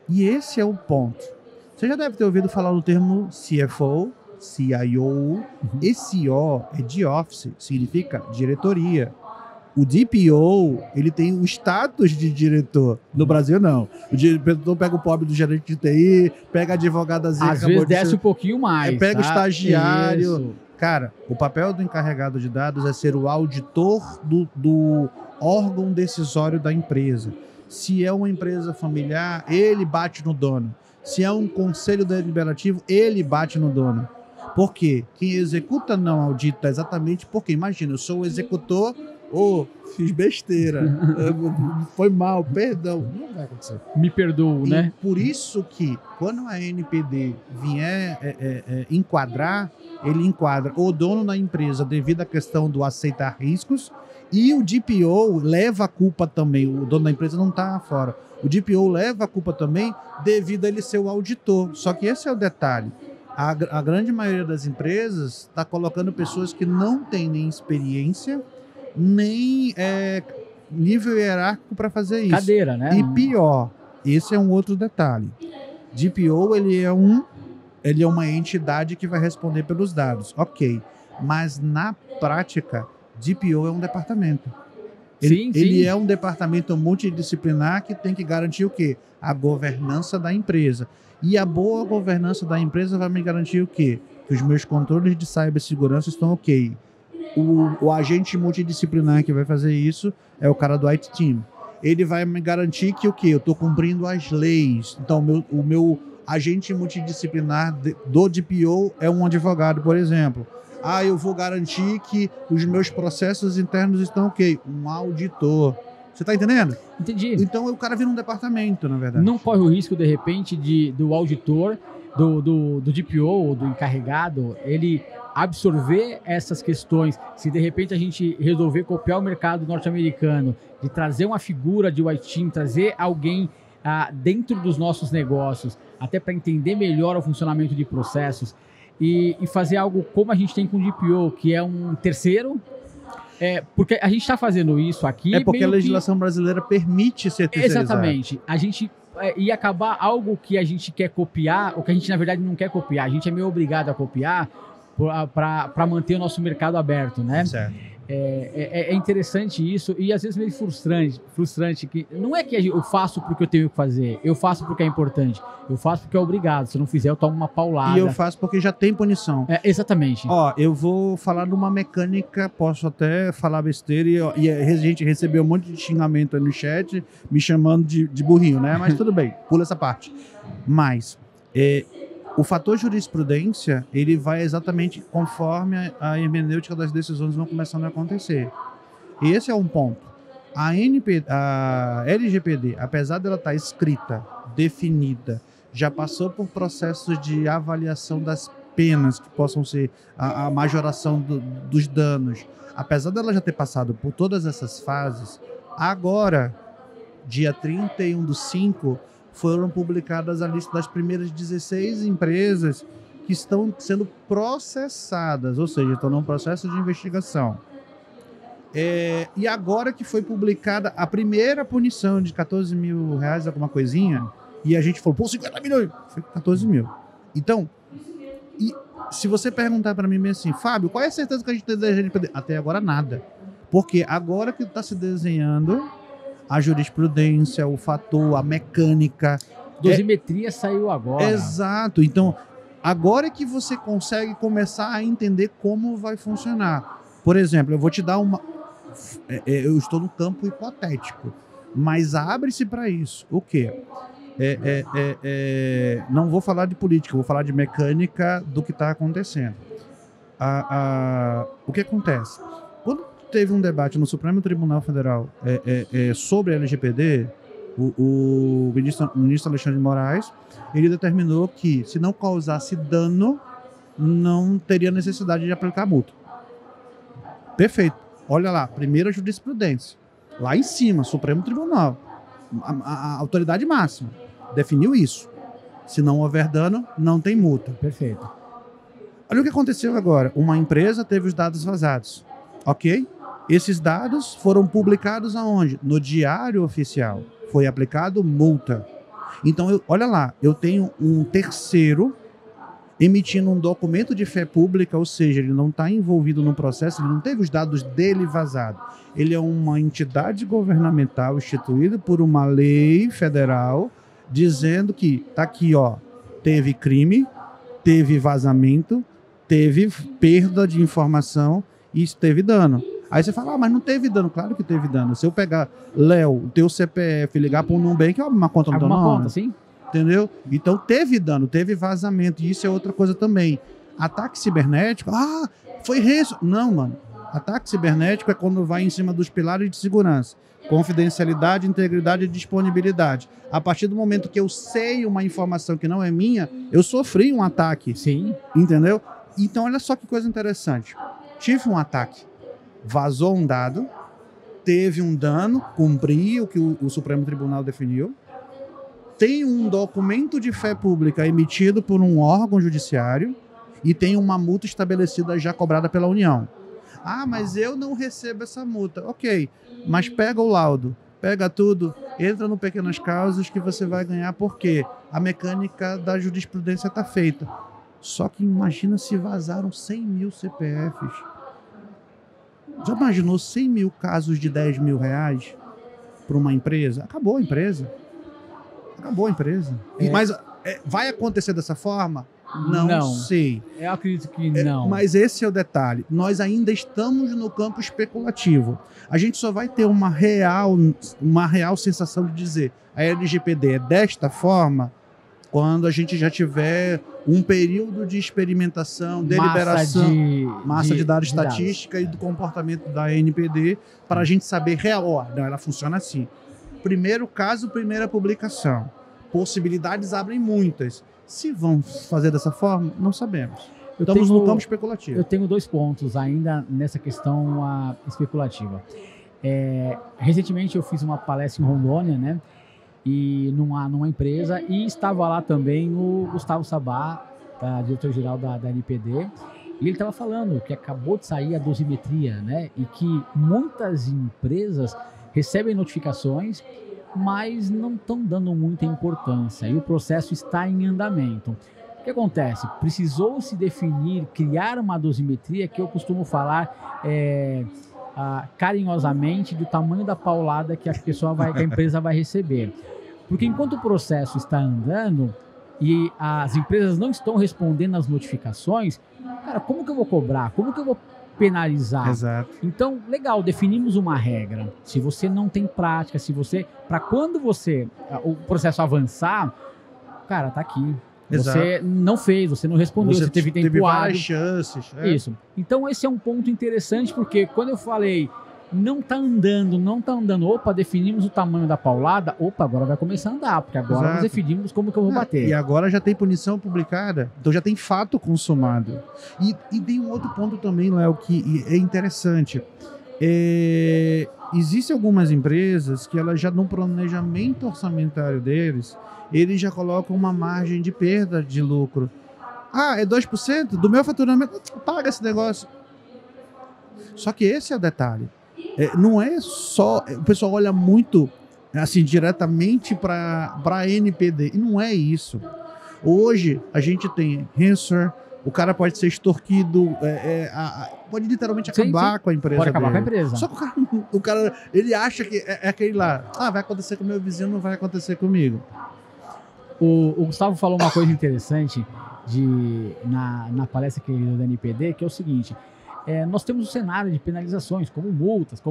E esse é o ponto. Você já deve ter ouvido falar do termo CFO, CIO. Esse O é de Office, significa diretoria. O DPO, ele tem o status de diretor. No Brasil, não. O diretor pega o pobre do gerente de TI, pega a advogadazinha. Às vezes desce um pouquinho mais. Pega o estagiário. Isso. Cara, o papel do encarregado de dados é ser o auditor do órgão decisório da empresa. Se é uma empresa familiar, ele bate no dono. Se é um conselho deliberativo, ele bate no dono. Por quê? Quem executa não audita exatamente porque, imagina, eu sou o executor... fiz besteira, foi mal, perdão. Não vai acontecer. Me perdoo, né? Por isso que, quando a NPD vier enquadrar, ele enquadra o dono da empresa devido à questão do aceitar riscos, e o DPO leva a culpa também, o dono da empresa não está fora. O DPO leva a culpa também devido a ele ser o auditor. Só que esse é o detalhe. A grande maioria das empresas está colocando pessoas que não têm nem experiência, nem nível hierárquico para fazer isso. Cadeira, né? E pior, esse é um outro detalhe. DPO, ele é uma entidade que vai responder pelos dados. Ok. Mas na prática, DPO é um departamento. Ele é um departamento multidisciplinar que tem que garantir o quê? A governança da empresa. E a boa governança da empresa vai me garantir o quê? Que os meus controles de cibersegurança estão ok. O agente multidisciplinar que vai fazer isso é o cara do IT Team. Ele vai me garantir que o quê? Eu estou cumprindo as leis. Então, o meu agente multidisciplinar do DPO é um advogado, por exemplo. Eu vou garantir que os meus processos internos estão ok. Um auditor. Você está entendendo? Entendi. Então, o cara vira um departamento, na verdade. Não corre o risco, de repente, do auditor, do DPO ou do encarregado, ele absorver essas questões. Se de repente a gente resolver copiar o mercado norte-americano, de trazer uma figura de white team, trazer alguém dentro dos nossos negócios, até para entender melhor o funcionamento de processos e fazer algo como a gente tem com o DPO, que é um terceiro. Porque a gente está fazendo isso aqui... porque a legislação brasileira permite ser terceirizado. Exatamente. A gente ia acabar algo que a gente quer copiar, ou que a gente, na verdade, não quer copiar. A gente é meio obrigado a copiar, para manter o nosso mercado aberto, né? Certo. É interessante isso e às vezes meio frustrante que não é que eu faço porque eu tenho que fazer, eu faço porque é importante, eu faço porque é obrigado, se eu não fizer eu tomo uma paulada. E eu faço porque já tem punição. Exatamente. Ó, eu vou falar de uma mecânica, posso até falar besteira e a gente recebeu um monte de xingamento aí no chat, me chamando de burrinho, né? Mas tudo bem, pula essa parte. Mas o fator jurisprudência, ele vai exatamente conforme a hermenêutica das decisões vão começando a acontecer. E esse é um ponto. A LGPD, apesar dela estar escrita, definida, já passou por processos de avaliação das penas que possam ser a majoração dos danos. Apesar dela já ter passado por todas essas fases, agora, dia 31/5, foram publicadas a lista das primeiras 16 empresas que estão sendo processadas, ou seja, estão num processo de investigação. E agora que foi publicada a primeira punição de 14 mil reais, alguma coisinha, e a gente falou, pô, 50 milhões, foi 14 mil. Então, e se você perguntar para mim bem assim, Fábio, qual é a certeza que a gente tem da LGPD? Até agora nada. Porque agora que está se desenhando a jurisprudência, o fator, a mecânica. Dosimetria saiu agora. Exato. Então, agora é que você consegue começar a entender como vai funcionar. Por exemplo, eu vou te dar uma... eu estou no campo hipotético, mas abre-se para isso. O quê? Não vou falar de política, vou falar de mecânica do que está acontecendo. O que acontece? Quando teve um debate no Supremo Tribunal Federal sobre a LGPD, o ministro Alexandre de Moraes, ele determinou que, se não causasse dano, não teria necessidade de aplicar multa. Perfeito. Olha lá, primeira jurisprudência. Lá em cima, Supremo Tribunal, a autoridade máxima, definiu isso. Se não houver dano, não tem multa. Perfeito. Olha o que aconteceu agora. Uma empresa teve os dados vazados. Ok? Esses dados foram publicados aonde? No Diário Oficial. Foi aplicado multa. Então, olha lá, eu tenho um terceiro emitindo um documento de fé pública, ou seja, ele não está envolvido no processo, ele não teve os dados dele vazados. Ele é uma entidade governamental instituída por uma lei federal dizendo que, tá aqui, ó, teve crime, teve vazamento, teve perda de informação e teve dano. Aí você fala, mas não teve dano. Claro que teve dano. Se eu pegar, Léo, o teu CPF, ligar para um Nubank, uma conta no teu nome. Conta, sim. Entendeu? Então teve dano, teve vazamento. E isso é outra coisa também. Ataque cibernético, foi ransom. Não, mano. Ataque cibernético é quando vai em cima dos pilares de segurança. Confidencialidade, integridade e disponibilidade. A partir do momento que eu sei uma informação que não é minha, eu sofri um ataque. Sim. Entendeu? Então olha só que coisa interessante. Tive um ataque. Vazou um dado, teve um dano, cumpri o que o Supremo Tribunal definiu, tem um documento de fé pública emitido por um órgão judiciário e tem uma multa estabelecida já cobrada pela União. Mas eu não recebo essa multa. Ok, mas pega o laudo, pega tudo, entra no Pequenas Causas que você vai ganhar, porque a mecânica da jurisprudência está feita. Só que imagina se vazaram 100 mil CPFs. Já imaginou 100 mil casos de 10 mil reais para uma empresa? Acabou a empresa. Acabou a empresa. Mas vai acontecer dessa forma? Não sei. Eu acredito que não. Mas esse é o detalhe. Nós ainda estamos no campo especulativo. A gente só vai ter uma real sensação de dizer a LGPD é desta forma quando a gente já tiver um período de experimentação, deliberação, massa de dados estatística e do comportamento da NPD para a gente saber real. Não, ela funciona assim. Primeiro caso, primeira publicação. Possibilidades abrem muitas. Se vão fazer dessa forma, não sabemos. Estamos no campo especulativo. Eu tenho 2 pontos ainda nessa questão especulativa. Recentemente eu fiz uma palestra em Rondônia, né? E numa empresa, e estava lá também o Gustavo Sabá, diretor-geral da NPD, e ele estava falando que acabou de sair a dosimetria, né? E que muitas empresas recebem notificações, mas não estão dando muita importância, e o processo está em andamento. O que acontece? Precisou se definir, criar uma dosimetria que eu costumo falar carinhosamente do tamanho da paulada que a pessoa que a empresa vai receber. Porque enquanto o processo está andando e as empresas não estão respondendo às notificações, cara, como que eu vou cobrar? Como que eu vou penalizar? Exato. Então, legal, definimos uma regra. Se você não tem prática, para quando o processo avançar, cara, tá aqui. Exato. Você não fez, você não respondeu, você teve tempo hábil. Várias chances. Isso. Então, esse é um ponto interessante, porque quando eu falei não tá andando, opa, definimos o tamanho da paulada, opa, agora vai começar a andar, porque agora nós definimos como que eu vou bater. E agora já tem punição publicada, então já tem fato consumado. E tem um outro ponto também, Léo, que é interessante. Existem algumas empresas que elas já no planejamento orçamentário deles, eles já colocam uma margem de perda de lucro. Ah, é 2%? Do meu faturamento, paga esse negócio. Só que esse é o detalhe. Não é só... O pessoal olha muito assim, diretamente para a NPD. E não é isso. Hoje, a gente tem ransomware, o cara pode ser extorquido, pode literalmente acabar com a empresa. Pode acabar dele. com a empresa. Só que o cara ele acha que é aquele lá, vai acontecer com o meu vizinho, não vai acontecer comigo. O Gustavo falou uma coisa interessante na palestra que ele deu da NPD, que é o seguinte: nós temos um cenário de penalizações, como multas,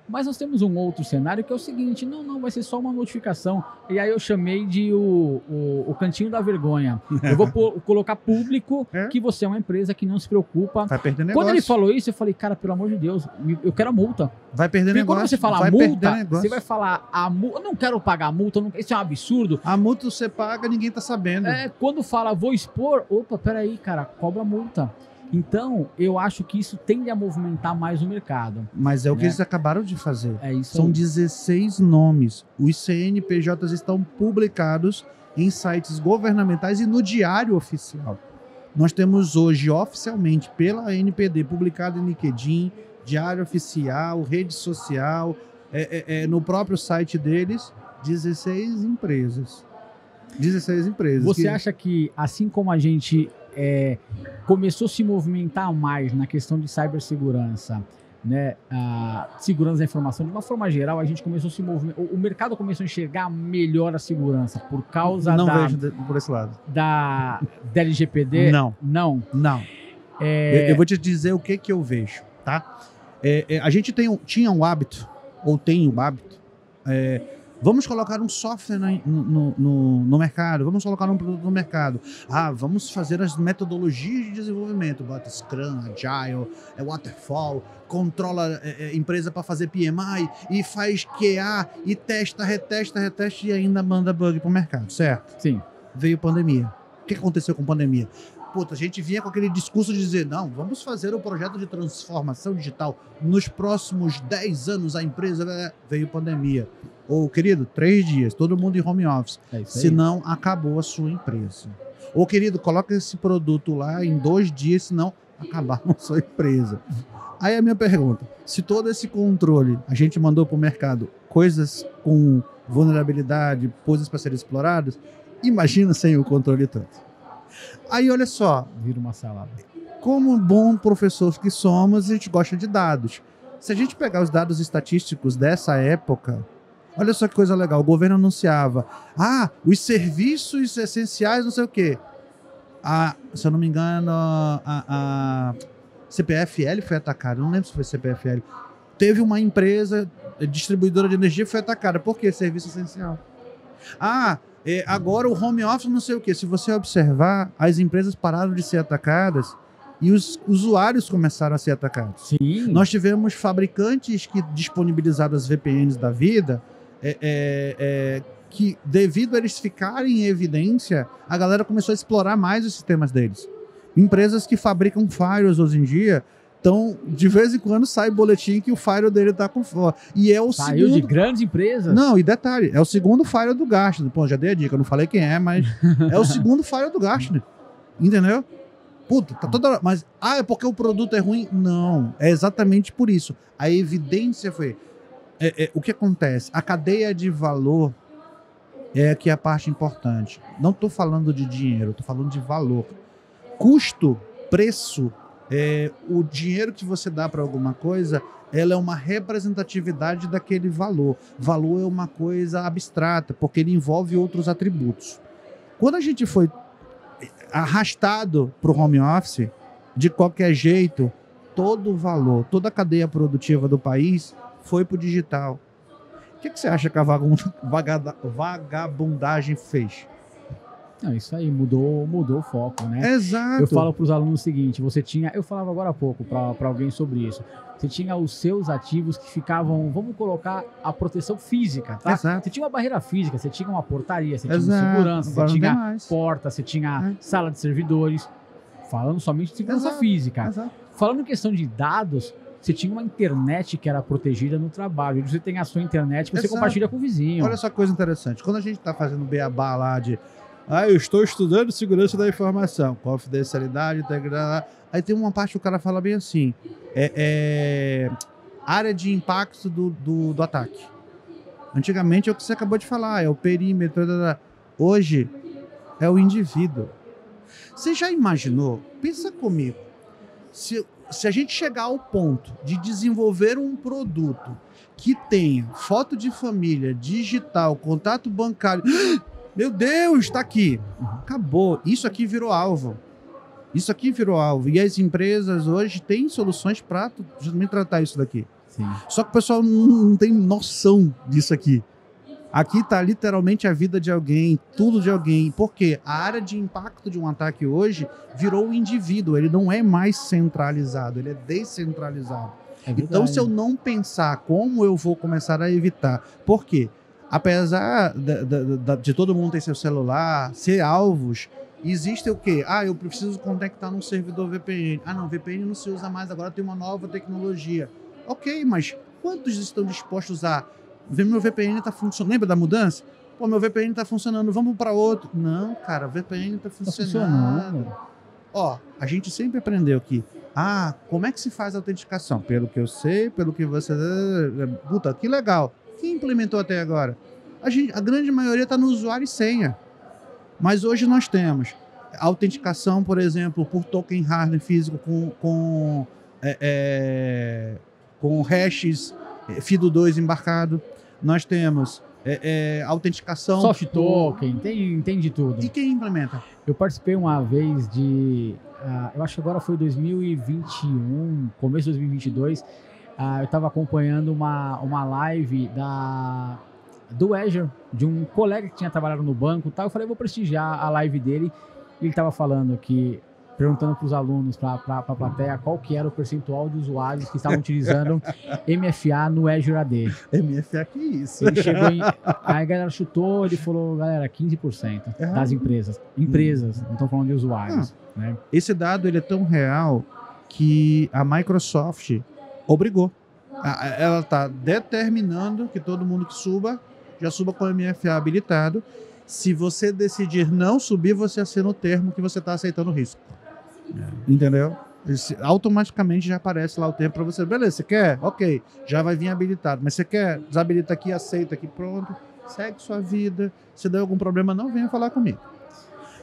mas nós temos um outro cenário que é o seguinte: não, vai ser só uma notificação. E aí eu chamei de o cantinho da vergonha. Eu vou colocar público que você é uma empresa que não se preocupa. Vai perder negócio. Quando ele falou isso, eu falei, cara, pelo amor de Deus, eu quero a multa. Vai perder Porque negócio. Quando você fala multa, você vai falar a multa. Eu não quero pagar a multa, isso é um absurdo. A multa você paga, ninguém tá sabendo. Quando fala vou expor, opa, peraí, cara, cobra a multa. Então, eu acho que isso tende a movimentar mais o mercado. Mas é o que eles acabaram de fazer. Isso São aí. 16 nomes. Os CNPJs estão publicados em sites governamentais e no Diário Oficial. Nós temos hoje, oficialmente, pela NPD, publicado em LinkedIn, Diário Oficial, rede social, no próprio site deles, 16 empresas. 16 empresas. Você acha que, assim como a gente começou a se movimentar mais na questão de cibersegurança, né, a segurança da informação, de uma forma geral, a gente começou a se movimentar, o mercado começou a enxergar melhor a segurança por causa vejo por esse lado. Da LGPD? Não. Eu vou te dizer o que eu vejo, tá? A gente tinha um hábito, ou tem um hábito, vamos colocar um software no mercado, vamos colocar um produto no mercado. Vamos fazer as metodologias de desenvolvimento. Bota Scrum, Agile, Waterfall, controla a empresa para fazer PMI e faz QA e testa, retesta e ainda manda bug para o mercado, certo? Sim. Veio pandemia. O que aconteceu com a pandemia? A gente vinha com aquele discurso de dizer, não, vamos fazer um projeto de transformação digital. Nos próximos 10 anos a empresa veio pandemia. Querido, 3 dias, todo mundo em home office. Senão acabou a sua empresa. Querido, coloca esse produto lá em 2 dias, senão acabaram a sua empresa. Aí a minha pergunta, se todo esse controle a gente mandou para o mercado coisas com vulnerabilidade, coisas para serem exploradas, imagina sem o controle todo. Aí, olha só. Vira uma salada. Como bom professor que somos, a gente gosta de dados. Se a gente pegar os dados estatísticos dessa época, olha só que coisa legal. O governo anunciava, os serviços essenciais, não sei o quê. Se eu não me engano, a CPFL foi atacada. Não lembro se foi CPFL. Teve uma empresa distribuidora de energia que foi atacada. Por quê? Serviço essencial. Agora o home office não sei o quê. Se você observar, as empresas pararam de ser atacadas e os usuários começaram a ser atacados. Sim. Nós tivemos fabricantes que disponibilizaram as VPNs da vida, que devido a eles ficarem em evidência, a galera começou a explorar mais os sistemas deles. Empresas que fabricam firewalls hoje em dia, então, de vez em quando sai boletim que o firewall dele tá com fora. E é o Saiu segundo... de grandes empresas? Não, e detalhe, é o segundo firewall do Gartner. Pô, já dei a dica, eu não falei quem é, mas é o segundo firewall do Gartner. Entendeu? Puta, tá toda hora... Mas, é porque o produto é ruim? Não, é exatamente por isso. A evidência foi... o que acontece? A cadeia de valor, é que é a parte importante. Não estou falando de dinheiro, estou falando de valor. Custo, preço, o dinheiro que você dá para alguma coisa, ela é uma representatividade daquele valor. Valor é uma coisa abstrata, porque ele envolve outros atributos. Quando a gente foi arrastado para o home office, de qualquer jeito, todo o valor, toda a cadeia produtiva do país foi para o digital. O que você acha que a vagabundagem fez? Não, isso aí mudou o foco, né? Exato. Eu falo para os alunos o seguinte, eu falava agora há pouco para alguém sobre isso, você tinha os seus ativos que ficavam, vamos colocar a proteção física, tá? Exato. Você tinha uma barreira física, você tinha uma portaria, você Exato. tinha uma segurança, Agora você não tem tinha mais. porta, você tinha sala de servidores, falando somente de segurança Exato. física. Exato. Falando em questão de dados, você tinha uma internet que era protegida no trabalho. Hoje você tem a sua internet que você Exato. compartilha com o vizinho. Olha só que coisa interessante. Quando a gente está fazendo beabá lá de eu estou estudando segurança da informação, confidencialidade, integridade. Aí tem uma parte que o cara fala bem assim, área de impacto do ataque. Antigamente é o que você acabou de falar, é o perímetro. Hoje é o indivíduo. Você já imaginou? Pensa comigo. Se a gente chegar ao ponto de desenvolver um produto que tenha foto de família, digital, contato bancário... Meu Deus, está aqui. Acabou. Isso aqui virou alvo. Isso aqui virou alvo. E as empresas hoje têm soluções para justamente tratar isso daqui. Sim. Só que o pessoal não tem noção disso aqui. Aqui está literalmente a vida de alguém, tudo de alguém. Porque a área de impacto de um ataque hoje virou o indivíduo. Ele não é mais centralizado, ele é descentralizado. Então, se eu não pensar como eu vou começar a evitar... Por quê? Apesar de todo mundo ter seu celular, ser alvos, existe o quê? Eu preciso conectar num servidor VPN. Não, VPN não se usa mais, agora tem uma nova tecnologia. Ok, mas quantos estão dispostos a ver meu VPN está funcionando? Lembra da mudança? Pô, meu VPN está funcionando, vamos para outro. Não, cara, o VPN está funcionando. Ó, a gente sempre aprendeu que, como é que se faz a autenticação? Pelo que eu sei, pelo que você... Puta, que legal. Quem implementou até agora? A grande maioria está no usuário e senha. Mas hoje nós temos autenticação, por exemplo, por token hardware físico com hashes FIDO2 embarcado. Nós temos autenticação... Soft token, tem de tudo. E quem implementa? Eu participei uma vez eu acho que agora foi 2021, começo de 2022, eu estava acompanhando uma live do Azure, de um colega que tinha trabalhado no banco, tá? Eu falei, vou prestigiar a live dele. E ele estava falando que, perguntando para os alunos, para a plateia, qual que era o percentual de usuários que estavam utilizando MFA no Azure AD. MFA, que isso? Ele chegou aí a galera chutou, ele falou, galera, 15% das empresas. Empresas, não estão falando de usuários. Né? Esse dado ele é tão real que a Microsoft obrigou. Ela está determinando que todo mundo que já suba com o MFA habilitado. Se você decidir não subir, você assina o termo que você está aceitando o risco. Entendeu? Automaticamente já aparece lá o termo para você. Beleza, você quer? Ok, já vai vir habilitado. Mas você quer? Desabilita aqui, aceita aqui, pronto. Segue sua vida. Se der algum problema, não venha falar comigo.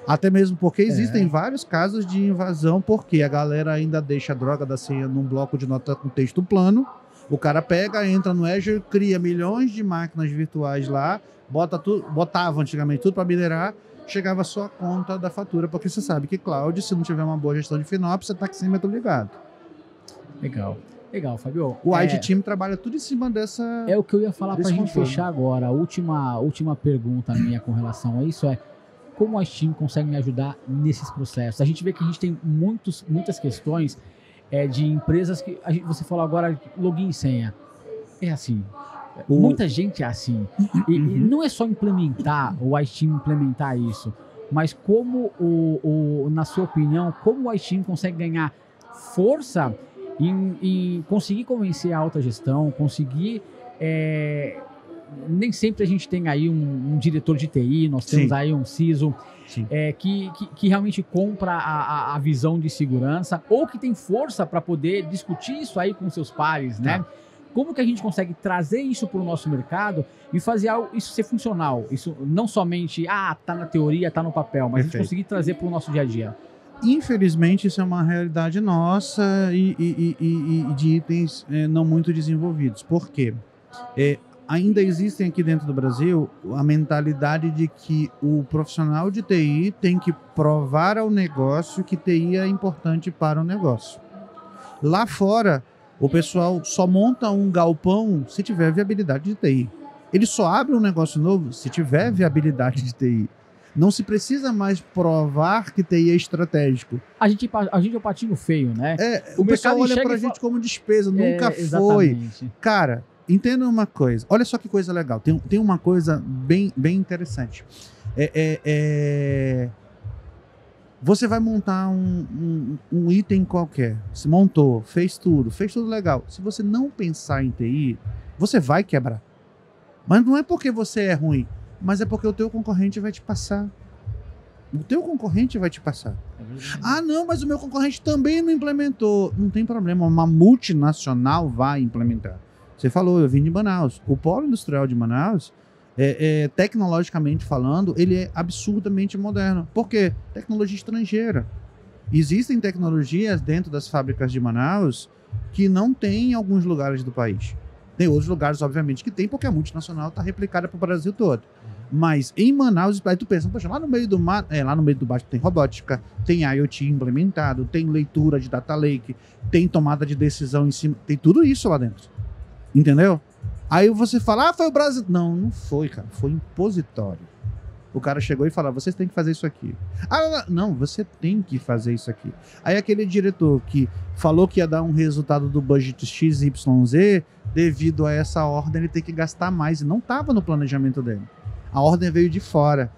Até mesmo porque existem vários casos de invasão, porque a galera ainda deixa a droga da senha num bloco de nota com texto plano. O cara pega, entra no Azure, cria milhões de máquinas virtuais lá, botava antigamente tudo para minerar, chegava só a conta da fatura, porque você sabe que cloud, se não tiver uma boa gestão de FinOps, você está com o taxímetro ligado. Legal, Fabio. O IT Team trabalha tudo em cima dessa... É o que eu ia falar para a gente fechar agora. A última pergunta minha com relação a isso é como o IT Team consegue me ajudar nesses processos? A gente vê que a gente tem muitas questões de empresas que... você falou agora login e senha. É assim. Muita gente é assim. E não é só implementar, o IT Team implementar isso, mas como, na sua opinião, como o IT Team consegue ganhar força em conseguir convencer a alta gestão, conseguir... nem sempre a gente tem aí um diretor de TI, nós temos aí um CISO que realmente compra a visão de segurança ou que tem força para poder discutir isso aí com seus pares, né? como que a gente consegue trazer isso para o nosso mercado e fazer isso ser funcional? Isso não somente, tá na teoria, tá no papel, mas a gente conseguir trazer para o nosso dia a dia. Infelizmente, isso é uma realidade nossa e de itens não muito desenvolvidos. Por quê? Ainda existem aqui dentro do Brasil a mentalidade de que o profissional de TI tem que provar ao negócio que TI é importante para o negócio. Lá fora, o pessoal só monta um galpão se tiver viabilidade de TI. Ele só abre um negócio novo se tiver viabilidade de TI. Não se precisa mais provar que TI é estratégico. A gente é o patinho feio, né? O pessoal olha pra gente como despesa, nunca foi. Cara, entenda uma coisa. Olha só que coisa legal. Tem uma coisa bem interessante. Você vai montar um item qualquer. Se montou, fez tudo legal. Se você não pensar em TI, você vai quebrar. Mas não é porque você é ruim, mas é porque o teu concorrente vai te passar. O teu concorrente vai te passar. Não, mas o meu concorrente também não implementou. Não tem problema, uma multinacional vai implementar. Você falou, eu vim de Manaus. O polo industrial de Manaus, tecnologicamente falando, ele é absurdamente moderno. Por quê? Tecnologia estrangeira. Existem tecnologias dentro das fábricas de Manaus que não tem em alguns lugares do país. Tem outros lugares, obviamente, que tem, porque a multinacional está replicada para o Brasil todo. Mas em Manaus, aí tu pensa, poxa, lá no meio do mar, lá no meio do baixo tem robótica, tem IoT implementado, tem leitura de data lake, tem tomada de decisão em cima, tem tudo isso lá dentro. Entendeu? Aí você fala, foi o Brasil. Não foi, cara, foi impositório. O cara chegou e falou, vocês têm que fazer isso aqui. Não, você tem que fazer isso aqui. Aí aquele diretor que falou que ia dar um resultado do budget XYZ, devido a essa ordem, ele tem que gastar mais. E não estava no planejamento dele. A ordem veio de fora.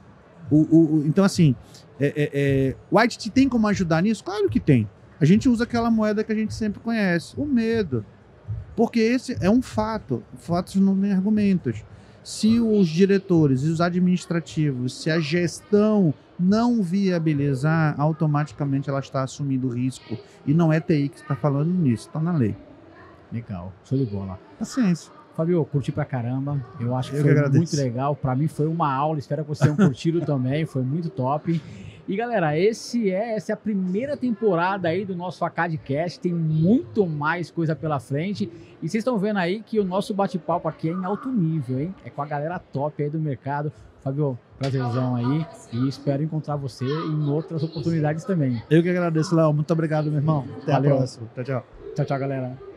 Então, assim, o IT tem como ajudar nisso? Claro que tem. A gente usa aquela moeda que a gente sempre conhece, o medo. Porque esse é um fato. Fatos não têm argumentos. Se os diretores e os administrativos, se a gestão não viabilizar, automaticamente ela está assumindo risco. E não é TI que está falando nisso, está na lei. Legal, show de bola. Paciência. Fábio, curti pra caramba. Eu acho que foi muito legal. Pra mim foi uma aula. Espero que vocês tenham curtido também. Foi muito top. E galera, essa é a primeira temporada aí do nosso ACADcast. Tem muito mais coisa pela frente. E vocês estão vendo aí que o nosso bate-papo aqui é em alto nível, hein? É com a galera top aí do mercado. Fábio, prazerzão aí. E espero encontrar você em outras oportunidades também. Eu que agradeço, Léo. Muito obrigado, meu irmão. Até a próxima. Tchau, tchau. Tchau, tchau, galera.